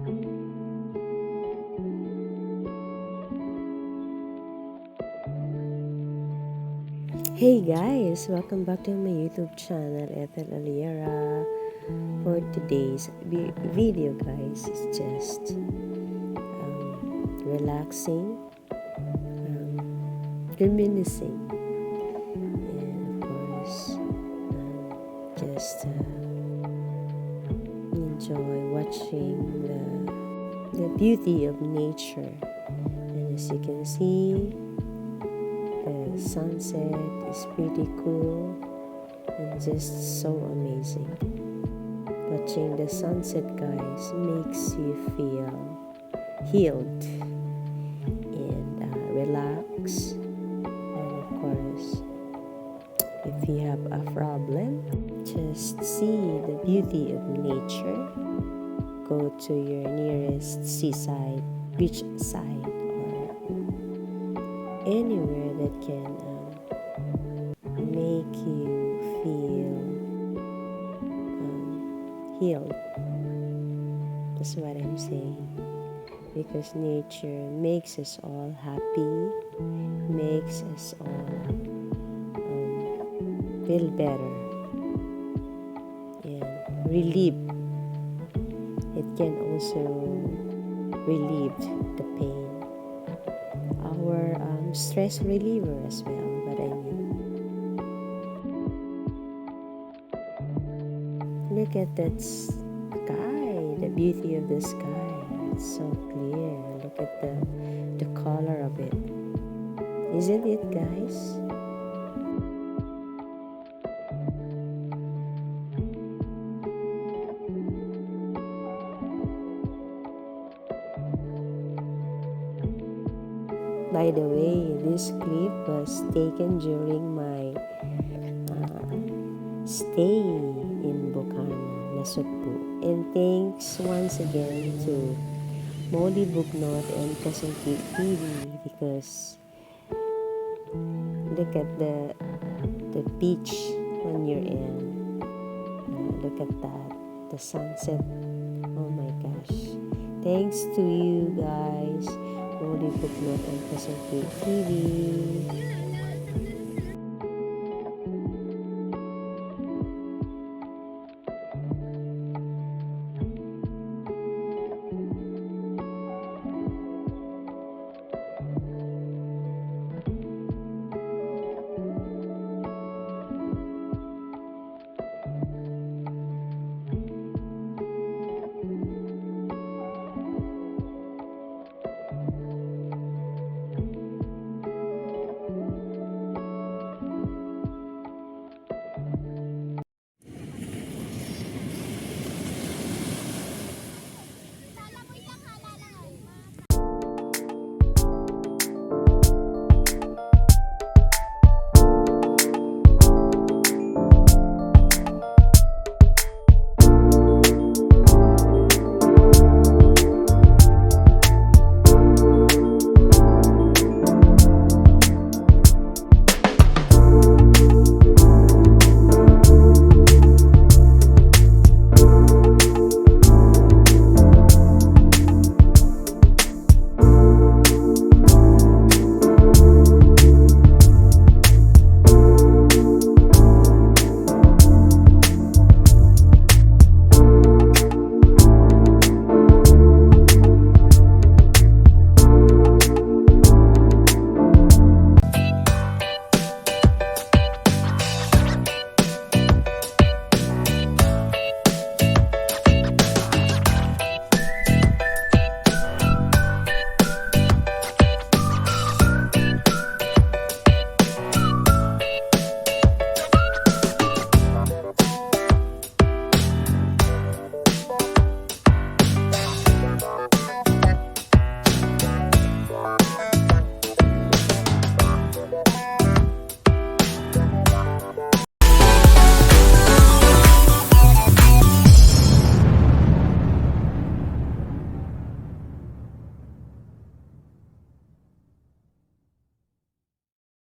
Hey guys, welcome back to my YouTube channel, Ethel Allera. For today's video, guys, is just relaxing, reminiscing, and of course, just enjoy watching the beauty of nature. And as you can see, the sunset is pretty cool and just so amazing. Watching the sunset, guys, makes you feel healed and relaxed. And of course, if you have a problem, just see the beauty of nature. Go to your nearest seaside, beach side, or anywhere that can make you feel healed. That's what I'm saying. Because nature makes us all happy, makes us all feel better and relieve. It can also relieve the pain. Our stress reliever as well, but I mean, look at that sky, the beauty of the sky. It's so clear. Look at the color of it. Isn't it, guys? By the way, this clip was taken during my stay in Bukana, Nasugbu. And thanks once again to Molly Bugnot and Kasunti TV, because look at the beach when you're in. Look at that, the sunset. Oh my gosh. Thanks to you guys, Molly Bugnot and Kasunti TV.